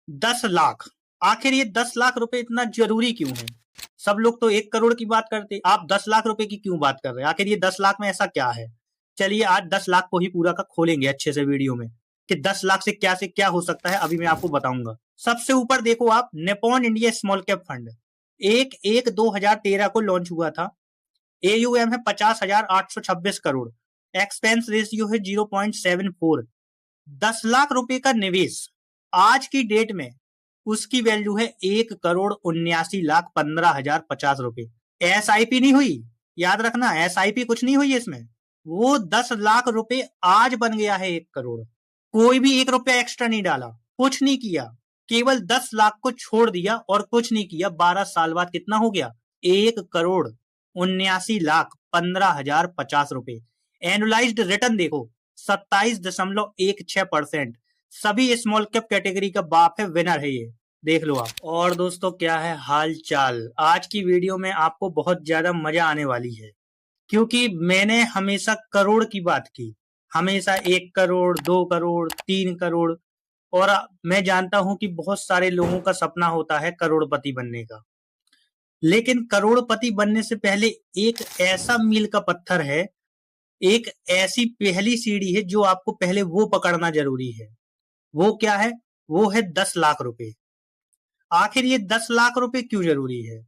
10 लाख। आखिर ये 10 लाख रुपए इतना जरूरी क्यों है? सब लोग तो 1 करोड़ की बात करते, आप 10 लाख रुपए की क्यों बात कर रहे हैं? आखिर ये 10 लाख में ऐसा क्या है? चलिए आज 10 लाख को ही पूरा का खोलेंगे अच्छे से वीडियो में कि 10 लाख से क्या हो सकता है, अभी मैं आपको बताऊंगा। सबसे ऊपर देखो आप, Nippon India small cap fund 1/1/2013 को लॉन्च हुआ था। एयूएम है 50,826 करोड़। एक्सपेंस रेशियो है 0.74। 10 लाख रुपए का निवेश आज की डेट में उसकी वैल्यू है 1,79,15,050 रुपए। एसआईपी नहीं हुई, याद रखना, एसआईपी कुछ नहीं हुई इसमें। वो 10 लाख रुपए आज बन गया है 1 करोड़। कोई भी 1 रुपया एक्स्ट्रा नहीं डाला, कुछ नहीं किया, केवल 10 लाख को छोड़ दिया और कुछ नहीं किया। 12 साल बाद कितना हो गया? 1,79,15,050 रुपए। एनुलाइज्ड रिटर्न देखो 27.16%। सभी स्मॉल कैप कैटेगरी का बाप है, विनर है ये, देख लो आप। और दोस्तों क्या है हाल चाल? आज की वीडियो में आपको बहुत ज्यादा मजा आने वाली है, क्योंकि मैंने हमेशा करोड़ की बात की, हमेशा 1 करोड़, 2 करोड़, 3 करोड़। और मैं जानता हूं कि बहुत सारे लोगों का सपना होता है करोड़पति बनने का, लेकिन करोड़पति बनने से पहले एक ऐसा मील का पत्थर है, एक ऐसी पहली सीढ़ी है जो आपको पहले वो पकड़ना जरूरी है। वो क्या है? वो है 10 लाख रुपए। आखिर ये 10 लाख रुपए क्यों जरूरी है?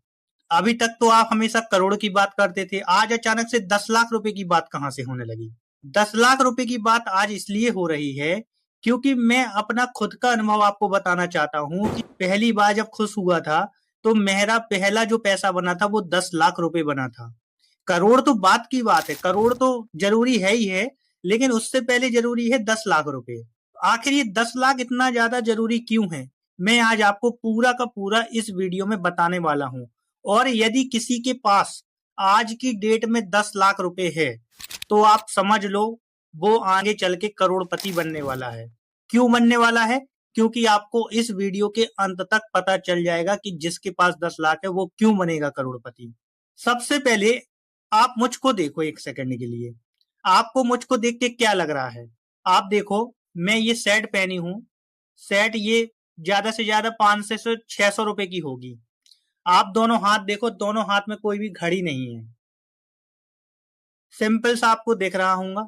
अभी तक तो आप हमेशा करोड़ की बात करते थे, आज अचानक से 10 लाख रुपए की बात कहां से होने लगी? 10 लाख रुपए की बात आज इसलिए हो रही है क्योंकि मैं अपना खुद का अनुभव आपको बताना चाहता हूं कि पहली बार जब खुश हुआ था तो मेरा पहला जो पैसा बना था वो 10 लाख रुपए बना था। करोड़ तो बात की बात है, करोड़ तो जरूरी है ही है, लेकिन उससे पहले जरूरी है 10 लाख रुपए। आखिर ये 10 लाख इतना ज्यादा जरूरी क्यों है, मैं आज आपको पूरा का पूरा इस वीडियो में बताने वाला हूं। और यदि किसी के पास आज की डेट में 10 लाख रुपए है तो आप समझ लो वो आगे चल के करोड़पति बनने वाला है। क्यों बनने वाला है? क्योंकि आपको इस वीडियो के अंत तक पता चल जाएगा कि जिसके पास 10 लाख है वो क्यों बनेगा करोड़पति। सबसे पहले आप मुझको देखो एक सेकंड के लिए, आपको मुझको देख के क्या लग रहा है? आप देखो, मैं ये शर्ट पहनी हूं, शर्ट ये ज्यादा से ज्यादा 500 से 600 रुपए की होगी। आप दोनों हाथ देखो, दोनों हाथ में कोई भी घड़ी नहीं है, सिंपल सा आपको दिख रहा होगा।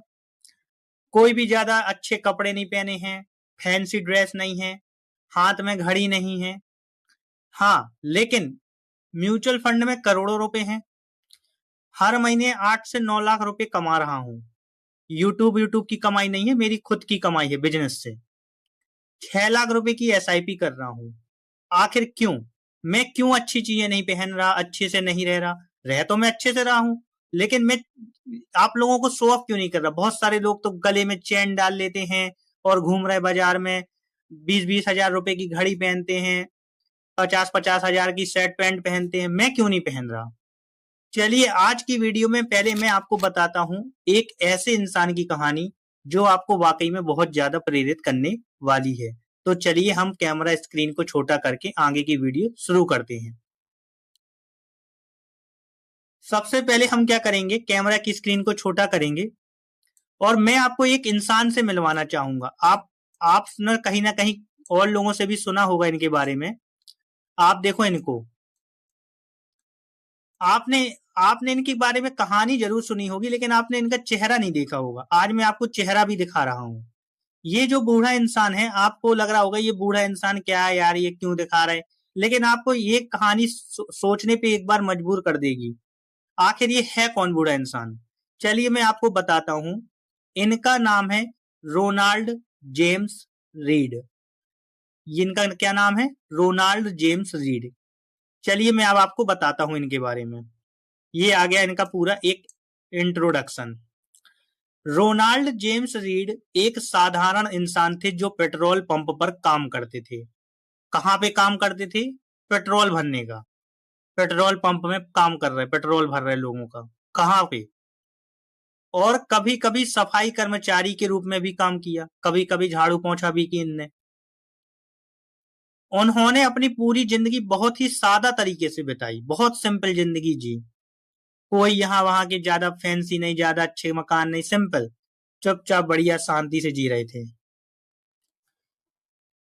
कोई भी ज्यादा अच्छे कपड़े नहीं पहने हैं, फैंसी ड्रेस नहीं है, हाथ में घड़ी नहीं है। हाँ, लेकिन म्यूचुअल फंड में करोड़ों रुपए हैं। हर महीने 8 से 9 लाख रुपए कमा रहा हूं। यूट्यूब यूट्यूब की कमाई नहीं है, मेरी खुद की कमाई है बिजनेस से। 6 लाख रुपए की एसआईपी कर रहा हूं। आखिर क्यों? मैं क्यों अच्छी चीजें नहीं पहन रहा, अच्छे से नहीं रह रहा? रह तो मैं अच्छे से रहा हूं, लेकिन मैं आप लोगों को शो ऑफ क्यों नहीं कर रहा? बहुत सारे लोग तो गले में चेन डाल लेते हैं और घूम रहे बाजार में, 20-20 हजार रुपए की घड़ी पहनते हैं, 50-50 हजार की शर्ट पैंट पहनते हैं। मैं क्यों नहीं पहन रहा? चलिए आज की वीडियो में पहले मैं आपको बताता हूं एक ऐसे इंसान की कहानी जो आपको वाकई में बहुत ज्यादा प्रेरित करने वाली है। तो चलिए हम कैमरा स्क्रीन को छोटा करके आगे की वीडियो शुरू करते हैं। सबसे पहले हम क्या करेंगे, कैमरा की स्क्रीन को छोटा करेंगे और मैं आपको एक इंसान से मिलवाना चाहूंगा। आप कहीं ना कहीं और लोगों से भी सुना होगा इनके बारे में। आप देखो इनको, आपने आपने इनके बारे में कहानी जरूर सुनी होगी, लेकिन आपने इनका चेहरा नहीं देखा होगा। आज मैं आपको चेहरा भी दिखा रहा हूं। ये जो बूढ़ा इंसान है, आपको लग रहा होगा ये बूढ़ा इंसान क्या है यार, ये क्यों दिखा रहे हैं, लेकिन आपको ये कहानी सोचने पे एक बार मजबूर कर देगी। आखिर ये है कौन बूढ़ा इंसान? चलिए मैं आपको बताता हूं। इनका नाम है रोनाल्ड जेम्स रीड। इनका क्या नाम है? Ronald James Reid. चलिए मैं अब आपको बताता हूं इनके बारे में। ये आ गया इनका पूरा एक इंट्रोडक्शन। रोनाल्ड जेम्स रीड एक साधारण इंसान थे जो पेट्रोल पंप पर काम करते थे। कहां पे काम करते थे? पेट्रोल भरने का। पेट्रोल पंप में काम कर रहे, पेट्रोल भर रहे लोगों का। कहां पे? और कभी कभी सफाई कर्मचारी के रूप में भी काम किया, कभी कभी झाड़ू पोंछा भी की इनने। उन्होंने अपनी पूरी जिंदगी बहुत ही सादा तरीके से बिताई, बहुत सिंपल जिंदगी जी। कोई यहाँ वहां के ज्यादा फैंसी नहीं, ज्यादा अच्छे मकान नहीं, सिंपल, चुपचाप बढ़िया शांति से जी रहे थे।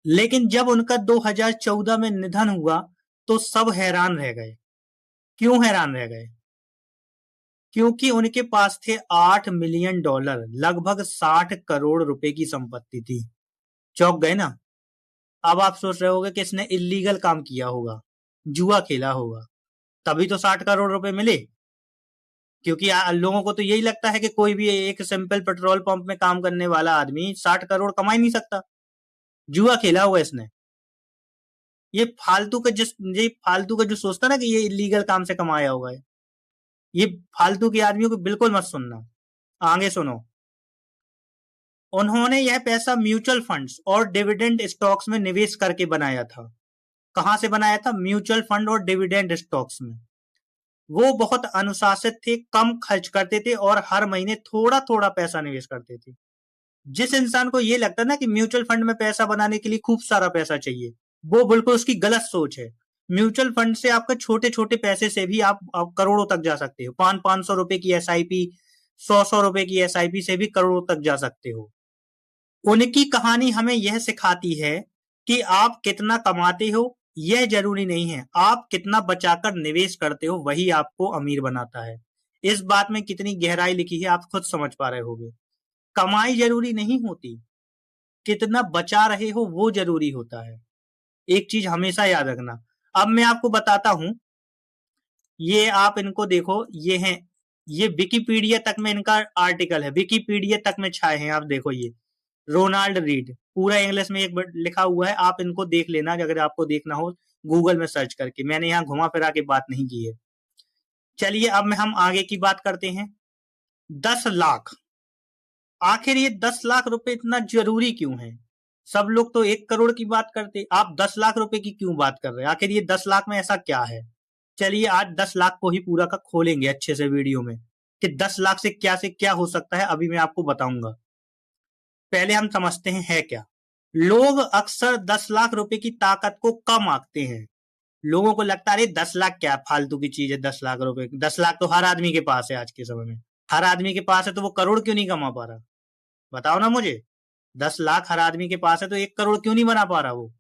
लेकिन जब उनका 2014 में निधन हुआ तो सब हैरान रह गए। क्यों हैरान रह गए? क्योंकि उनके पास थे $8 मिलियन, लगभग 60 करोड़ रुपए की संपत्ति थी। चौंक गए ना? अब आप सोच रहे होगे कि इसने इलीगल काम किया होगा, जुआ खेला होगा, तभी तो 60 करोड़ रुपए मिले। क्योंकि लोगों को तो यही लगता है कि कोई भी एक सिंपल पेट्रोल पंप में काम करने वाला आदमी 60 करोड़ कमा ही नहीं सकता। जुआ खेला होगा इसने। ये फालतू का जो सोचता ना कि ये इलीगल काम से कमाया होगा, ये फालतू के आदमियों को बिल्कुल मत सुनना। आगे सुनो। उन्होंने यह पैसा म्यूचुअल फंड्स और डिविडेंड स्टॉक्स में निवेश करके बनाया था। कहां से बनाया था? म्यूचुअल फंड और डिविडेंड स्टॉक्स में। वो बहुत अनुशासित थे, कम खर्च करते थे और हर महीने थोड़ा थोड़ा पैसा निवेश करते थे। जिस इंसान को ये लगता है ना कि म्यूचुअल फंड में पैसा बनाने के लिए खूब सारा पैसा चाहिए, वो बिल्कुल उसकी गलत सोच है। म्यूचुअल फंड से आपके छोटे छोटे पैसे से भी आप करोड़ों तक जा सकते हो। 500 रुपए की एसआईपी, 100 रुपए की एसआईपी से भी करोड़ों तक जा सकते हो। उनकी कहानी हमें यह सिखाती है कि आप कितना कमाते हो यह जरूरी नहीं है, आप कितना बचाकर निवेश करते हो वही आपको अमीर बनाता है। इस बात में कितनी गहराई लिखी है आप खुद समझ पा रहे होगे। कमाई जरूरी नहीं होती, कितना बचा रहे हो वो जरूरी होता है। एक चीज हमेशा याद रखना। अब मैं आपको बताता हूं, ये आप इनको देखो, ये हैं, ये विकिपीडिया तक में इनका आर्टिकल है, विकिपीडिया तक में छाए हैं। आप देखो, ये रोनाल्ड रीड पूरा इंग्लिश में एक लिखा हुआ है, आप इनको देख लेना अगर आपको देखना हो गूगल में सर्च करके। मैंने यहाँ घुमा फिरा के बात नहीं की है। चलिए अब हम आगे की बात करते हैं। 10 लाख, आखिर ये 10 लाख रुपए इतना जरूरी क्यों है? सब लोग तो 1 करोड़ की बात करते, आप 10 लाख रुपए की क्यों बात कर रहे हैं? आखिर ये 10 लाख में ऐसा क्या है? चलिए आज 10 लाख को ही पूरा का खोलेंगे अच्छे से वीडियो में कि 10 लाख से क्या हो सकता है, अभी मैं आपको बताऊंगा। पहले हम समझते हैं है क्या। लोग अक्सर 10 लाख रुपए की ताकत को कम आंकते हैं। लोगों को लगता है 10 लाख क्या फालतू की चीज है, 10 लाख रुपए, 10 लाख तो हर आदमी के पास है आज के समय में। हर आदमी के पास है तो वो करोड़ क्यों नहीं कमा पा रहा? बताओ ना मुझे। 10 लाख हर आदमी के पास है तो 1 करोड़ क्यों नहीं बना पा रहा वो?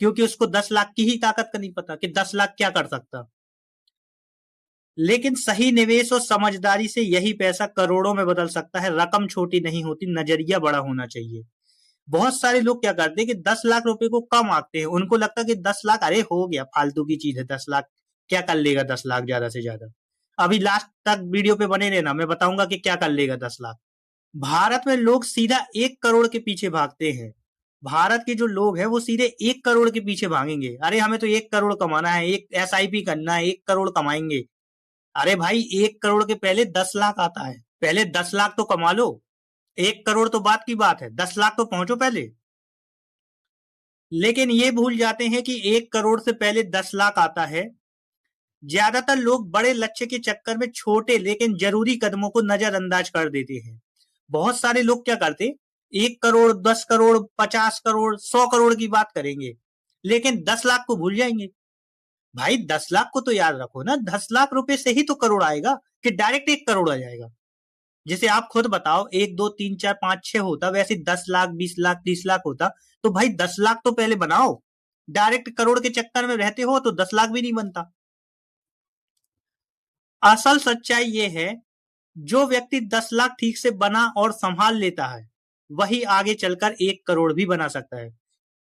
क्योंकि उसको 10 लाख की ही ताकत का नहीं पता कि 10 लाख क्या कर सकता। लेकिन सही निवेश और समझदारी से यही पैसा करोड़ों में बदल सकता है। रकम छोटी नहीं होती, नजरिया बड़ा होना चाहिए। बहुत सारे लोग क्या करते हैं कि 10 लाख रुपए को कम आंकते हैं। उनको लगता है कि 10 लाख अरे हो गया, फालतू की चीज है, 10 लाख क्या कर लेगा, 10 लाख ज्यादा से ज्यादा। अभी लास्ट तक वीडियो पे बने रहना, मैं बताऊंगा कि क्या कर लेगा 10 लाख। भारत में लोग सीधा 1 करोड़ के पीछे भागते हैं। भारत के जो लोग हैं वो सीधे 1 करोड़ के पीछे भागेंगे। अरे हमें तो 1 करोड़ कमाना है, एक एसआईपी करना है, 1 करोड़ कमाएंगे। अरे भाई 1 करोड़ के पहले 10 लाख आता है, पहले 10 लाख तो कमा लो। 1 करोड़ तो बात की बात है, 10 लाख तो पहुंचो पहले। लेकिन ये भूल जाते हैं कि 1 करोड़ से पहले 10 लाख आता है। ज्यादातर लोग बड़े लक्ष्य के चक्कर में छोटे लेकिन जरूरी कदमों को नजरअंदाज कर देते हैं। बहुत सारे लोग क्या करते, 1 करोड़, 10 करोड़, 50 करोड़, 100 करोड़ की बात करेंगे, लेकिन 10 लाख को भूल जाएंगे। भाई 10 लाख को तो याद रखो ना, 10 लाख रुपए से ही तो करोड़ आएगा कि डायरेक्ट 1 करोड़ आ जाएगा। जैसे आप खुद बताओ, 1 2 3 4 5 6 होता, वैसे 10 लाख, 20 लाख, 30 लाख होता। तो भाई 10 लाख तो पहले बनाओ। डायरेक्ट करोड़ के चक्कर में रहते हो तो 10 लाख भी नहीं बनता। असल सच्चाई ये है, जो व्यक्ति 10 लाख ठीक से बना और संभाल लेता है वही आगे चलकर 1 करोड़ भी बना सकता है।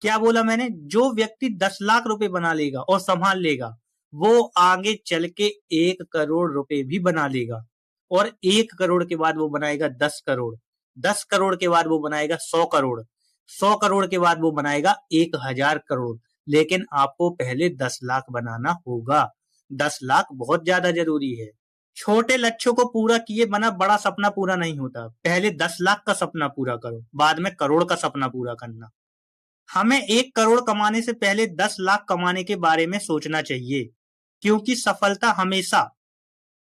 क्या बोला मैंने? जो व्यक्ति 10 लाख रुपए बना लेगा और संभाल लेगा वो आगे चल के 1 करोड़ रुपए भी बना लेगा। और 1 करोड़ के बाद वो बनाएगा 10 करोड़, 10 करोड़ के बाद वो बनाएगा 100 करोड़, 100 करोड़ के बाद वो बनाएगा 1,000 करोड़। लेकिन आपको पहले 10 लाख बनाना होगा। 10 लाख बहुत ज्यादा जरूरी है। छोटे लक्ष्यों को पूरा किए बना बड़ा सपना पूरा नहीं होता। पहले 10 लाख का सपना पूरा करो, बाद में करोड़ का सपना पूरा करना। हमें 1 करोड़ कमाने से पहले 10 लाख कमाने के बारे में सोचना चाहिए, क्योंकि सफलता हमेशा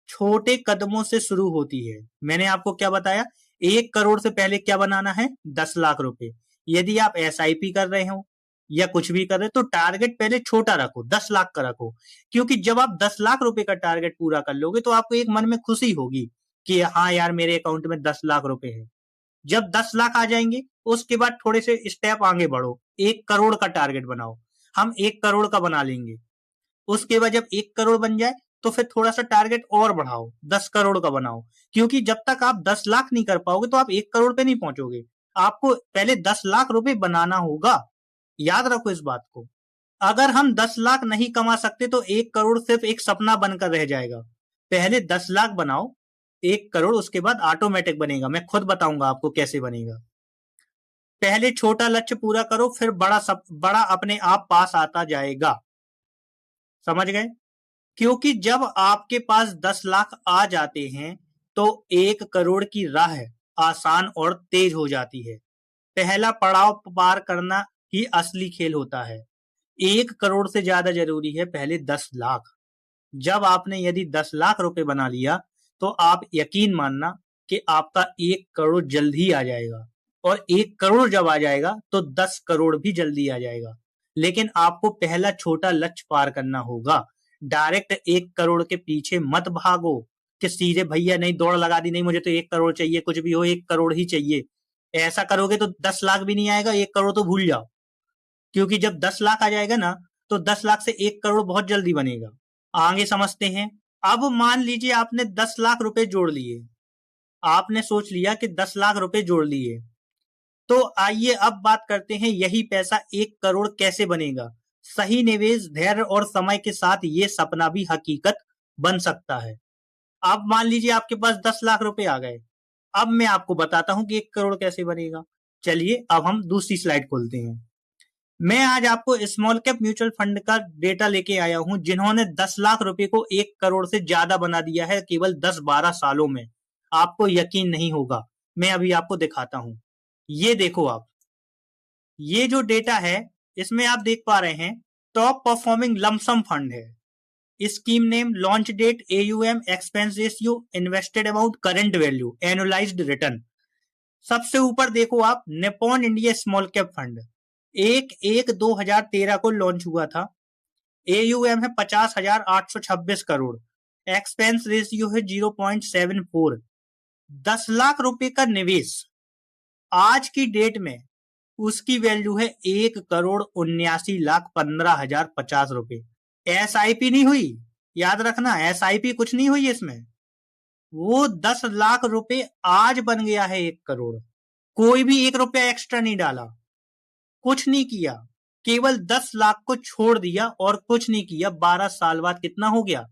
छोटे कदमों से शुरू होती है। मैंने आपको क्या बताया, 1 करोड़ से पहले क्या बनाना है, 10 लाख रुपए। यदि आप एसआईपी कर रहे हो या कुछ भी कर रहे हो तो टारगेट पहले छोटा रखो, 10 लाख का रखो। क्योंकि जब आप 10 लाख रुपए का टारगेट पूरा कर लोगे तो आपको एक मन में खुशी होगी कि हाँ यार मेरे अकाउंट में 10 लाख रुपए है। जब 10 लाख आ जाएंगे उसके बाद थोड़े से स्टेप आगे बढ़ो, 1 करोड़ का टारगेट बनाओ। हम 1 करोड़ का बना लेंगे। उसके बाद जब 1 करोड़ बन जाए तो फिर थोड़ा सा टारगेट और बढ़ाओ, 10 करोड़ का बनाओ। क्योंकि जब तक आप 10 लाख नहीं कर पाओगे तो आप 1 करोड़ पे नहीं पहुंचोगे। आपको पहले 10 लाख रुपए बनाना होगा, याद रखो इस बात को। अगर हम 10 लाख नहीं कमा सकते तो 1 करोड़ सिर्फ एक सपना बनकर रह जाएगा। पहले 10 लाख बनाओ, 1 करोड़ उसके बाद ऑटोमेटिक बनेगा। मैं खुद बताऊंगा आपको कैसे बनेगा। पहले छोटा लक्ष्य पूरा करो, फिर बड़ा अपने आप पास आता जाएगा। समझ गए? क्योंकि जब आपके पास 10 लाख आ जाते हैं तो 1 करोड़ की राह आसान और तेज हो जाती है। पहला पड़ाव पार करना ही असली खेल होता है। 1 करोड़ से ज्यादा जरूरी है पहले 10 लाख। जब आपने यदि 10 लाख रुपए बना लिया तो आप यकीन मानना कि आपका 1 करोड़ जल्द ही आ जाएगा। और 1 करोड़ जब आ जाएगा तो 10 करोड़ भी जल्दी आ जाएगा। लेकिन आपको पहला छोटा लक्ष्य पार करना होगा। डायरेक्ट 1 करोड़ के पीछे मत भागो कि सीधे भैया नहीं दौड़ लगा दी, नहीं मुझे तो 1 करोड़ चाहिए, कुछ भी हो 1 करोड़ ही चाहिए। ऐसा करोगे तो 10 लाख भी नहीं आएगा, 1 करोड़ तो भूल जाओ। क्योंकि जब 10 लाख आ जाएगा ना तो 10 लाख से 1 करोड़ बहुत जल्दी बनेगा। आगे समझते हैं। अब मान लीजिए आपने 10 लाख रुपए जोड़ लिए। आपने सोच लिया कि 10 लाख रुपए जोड़ लिए। तो आइए अब बात करते हैं यही पैसा 1 करोड़ कैसे बनेगा। सही निवेश, धैर्य और समय के साथ ये सपना भी हकीकत बन सकता है। अब मान लीजिए आपके पास 10 लाख रुपए आ गए। अब मैं आपको बताता हूं कि 1 करोड़ कैसे बनेगा। चलिए अब हम दूसरी स्लाइड खोलते हैं। मैं आज आपको स्मॉल कैप म्यूचुअल फंड का डेटा लेके आया हूं जिन्होंने 10 लाख रुपए को 1 करोड़ से ज्यादा बना दिया है केवल 10-12 सालों में। आपको यकीन नहीं होगा, मैं अभी आपको दिखाता हूं। ये देखो आप, ये जो डेटा है इसमें आप देख पा रहे हैं टॉप परफॉर्मिंग लमसम फंड है। Scheme name, launch date, AUM, expense ratio, invested amount, current value, annualised return. सबसे ऊपर देखो आप, Nippon India small cap fund 1/1/2013 को लॉन्च हुआ था। एयूएम है 50,826 करोड़। एक्सपेंस रेशियो है 0.74। 10 लाख रुपए का निवेश आज की डेट में उसकी वैल्यू है 1,79,15,050 रुपए। एसआईपी नहीं हुई, याद रखना एसआईपी कुछ नहीं हुई इसमें। वो 10 लाख रुपए आज बन गया है 1 करोड़। कोई भी 1 रुपया एक्स्ट्रा नहीं डाला, कुछ नहीं किया, केवल 10 लाख को छोड़ दिया और कुछ नहीं किया। 12 साल बाद कितना हो गया?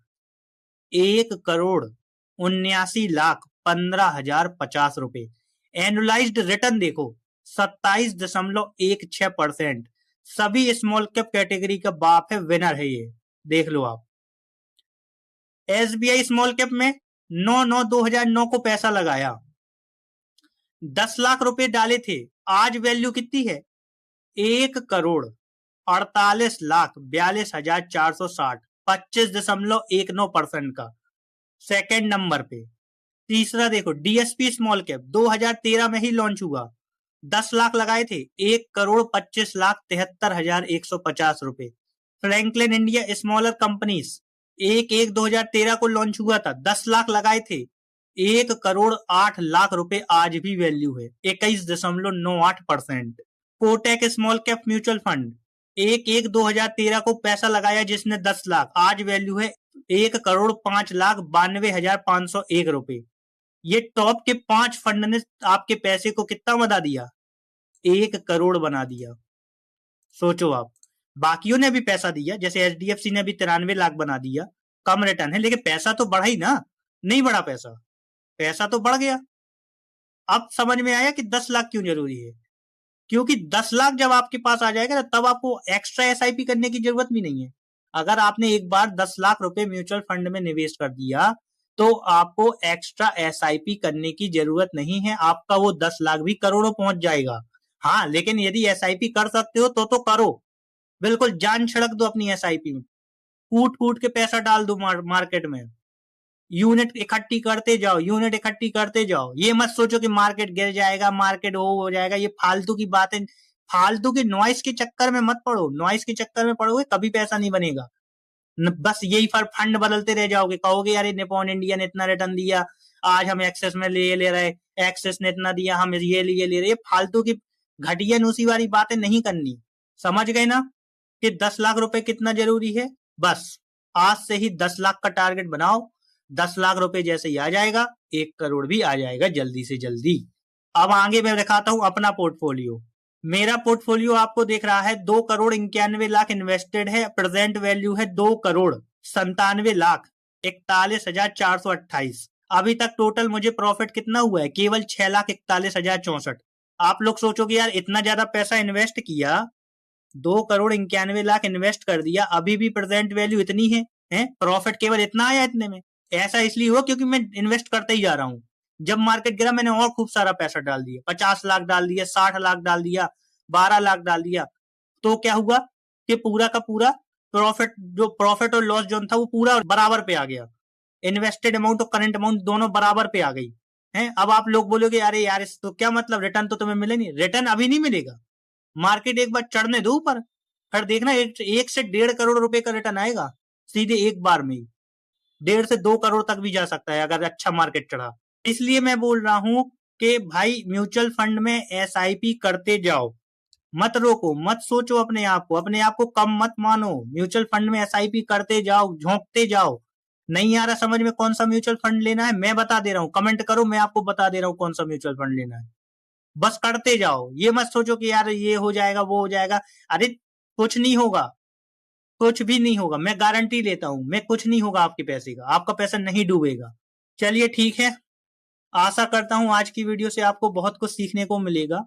1,79,15,050 रुपए। एनुलाइज्ड रिटर्न देखो 27.16%। सभी स्मॉल कैप कैटेगरी का बाप है, विनर है ये, देख लो आप। एसबीआई स्मॉल कैप में 9/9/2009 को पैसा लगाया, 10 लाख रुपए डाले थे। आज वैल्यू कितनी है? 1 करोड़ 48,42,460, 25.19% का। सेकेंड नंबर पे। तीसरा देखो डीएसपी स्मॉल कैप 2013 में ही लॉन्च हुआ, 10 लाख लगाए थे, 1,25,73,150 रुपए। फ्रैंकलिन इंडिया स्मॉलर कंपनीज 1/1/2013 को लॉन्च हुआ था, 10 लाख लगाए थे, 1,08,00,000 रुपए आज भी वैल्यू है, 21.98%। Kotak small cap mutual fund 1/1/2013 को पैसा लगाया जिसने 10 लाख, आज वैल्यू है 1,05,92,501 रुपए। ये टॉप के 5 फंड ने आपके पैसे को कितना बना दिया? 1 करोड़ बना दिया। सोचो आप, बाकियों ने भी पैसा दिया, जैसे एचडीएफसी ने भी 93 लाख बना दिया, कम रिटर्न है, लेकिन पैसा तो बढ़ा ही ना, नहीं बढ़ा पैसा, पैसा तो बढ़ गया। अब समझ में आया कि 10 लाख क्यों जरूरी है। क्योंकि 10 लाख जब आपके पास आ जाएगा ना तब आपको एक्स्ट्रा एसआईपी करने की जरूरत भी नहीं है। अगर आपने एक बार 10 लाख रुपए म्यूचुअल फंड में निवेश कर दिया तो आपको एक्स्ट्रा एसआईपी करने की जरूरत नहीं है। आपका वो 10 लाख भी करोड़ों पहुंच जाएगा। हाँ, लेकिन यदि एसआईपी कर सकते हो तो करो, बिल्कुल जान छिड़क दो अपनी एसआईपी में, कूट कूट के पैसा डाल दो मार्केट में। यूनिट इकट्ठी करते जाओ, यूनिट इकट्ठी करते जाओ। ये मत सोचो कि मार्केट गिर जाएगा, मार्केट हो जाएगा, ये फालतू की बातें, फालतू के नॉइस के चक्कर में मत पड़ो। नॉइस के चक्कर में पड़ोगे कभी पैसा नहीं बनेगा। बस यही फंड बदलते रह जाओगे, कहोगे यार निप्पॉन इंडिया ने इतना रिटर्न दिया, आज हम एक्सेस में ले रहे, एक्सेस ने इतना दिया, हम ये ले रहे। फालतू की घटिया नुसी वाली बातें नहीं करनी। समझ गए ना कि 10 लाख रुपए कितना जरूरी है। बस आज से ही 10 लाख का टारगेट बनाओ। 10 लाख रुपए जैसे ही आ जाएगा 1 करोड़ भी आ जाएगा जल्दी से जल्दी। अब आगे मैं दिखाता हूं अपना पोर्टफोलियो। मेरा पोर्टफोलियो आपको देख रहा है 2 करोड़ 91 लाख इन्वेस्टेड है। प्रेजेंट वैल्यू है 2 करोड़ 97 लाख 41,428। अभी तक टोटल मुझे प्रॉफिट कितना हुआ है, केवल 6,41,64। आप लोग सोचोगे यार इतना ज्यादा पैसा इन्वेस्ट किया, 2 करोड़ 91 लाख इन्वेस्ट कर दिया, अभी भी प्रेजेंट वैल्यू इतनी है प्रॉफिट केवल इतना आया इतने में। ऐसा इसलिए हुआ क्योंकि मैं इन्वेस्ट करते ही जा रहा हूं। जब मार्केट गिरा मैंने और खूब सारा पैसा डाल दिया, 50 लाख डाल दिया, 60 लाख डाल दिया, 12 लाख डाल दिया। तो क्या हुआ कि पूरा का पूरा प्रॉफिट और लॉस जो था वो पूरा बराबर पे आ गया। इन्वेस्टेड अमाउंट और करंट अमाउंट दोनों बराबर पे आ गई है। अब आप लोग बोलोगे अरे यार इस तो क्या मतलब, रिटर्न तो तुम्हें मिले नहीं। रिटर्न अभी नहीं मिलेगा, मार्केट एक बार चढ़ने दो ऊपर, फिर देखना 1 से 1.5 करोड़ रुपए का रिटर्न आएगा सीधे एक बार में ही। 1.5 से 2 करोड़ तक भी जा सकता है अगर अच्छा मार्केट चढ़ा। इसलिए मैं बोल रहा हूं कि भाई म्यूचुअल फंड में एसआईपी करते जाओ, मत रोको, मत सोचो अपने आप को कम मत मानो। म्यूचुअल फंड में एसआईपी करते जाओ, झोंकते जाओ। नहीं आ रहा समझ में कौन सा म्यूचुअल फंड लेना है, मैं बता दे रहा हूं, कमेंट करो, मैं आपको बता दे रहा हूं कौन सा म्यूचुअल फंड लेना है। बस करते जाओ, ये मत सोचो कि यार ये हो जाएगा वो हो जाएगा। अरे कुछ नहीं होगा, कुछ भी नहीं होगा, मैं गारंटी लेता हूं, मैं कुछ नहीं होगा आपके पैसे का, आपका पैसा नहीं डूबेगा। चलिए ठीक है, आशा करता हूं आज की वीडियो से आपको बहुत कुछ सीखने को मिलेगा।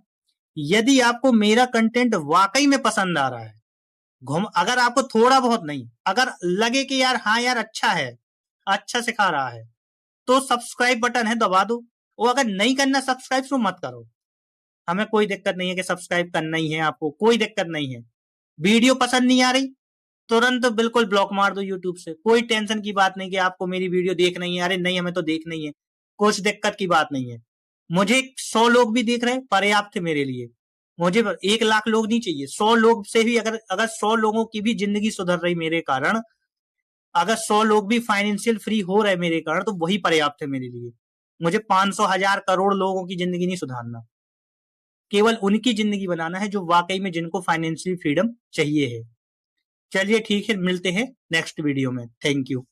यदि आपको मेरा कंटेंट वाकई में पसंद आ रहा है, अगर आपको थोड़ा बहुत नहीं, अगर लगे कि यार हाँ यार अच्छा है, अच्छा सिखा रहा है, तो सब्सक्राइब बटन है दबा दो। और अगर नहीं करना सब्सक्राइब तो मत करो, हमें कोई दिक्कत नहीं है कि सब्सक्राइब करना ही है आपको, कोई दिक्कत नहीं है। वीडियो पसंद नहीं आ रही तुरंत बिल्कुल ब्लॉक मार दो यूट्यूब से, कोई टेंशन की बात नहीं कि आपको मेरी वीडियो देखना ही है। अरे नहीं हमें तो देखना ही है, कुछ दिक्कत की बात नहीं है। मुझे 100 लोग भी देख रहे हैं पर्याप्त है मेरे लिए। मुझे 1 लाख लोग नहीं चाहिए, 100 लोग से भी अगर अगर 100 लोगों की भी जिंदगी सुधर रही मेरे कारण, अगर 100 लोग भी फाइनेंशियल फ्री हो रहे मेरे कारण, तो वही पर्याप्त है मेरे लिए। मुझे 500 1000 करोड़ लोगों की जिंदगी नहीं सुधारना, केवल उनकी जिंदगी बनाना है जो वाकई में जिनको फाइनेंशियल फ्रीडम चाहिए है। चलिए ठीक है, मिलते हैं नेक्स्ट वीडियो में। Thank you.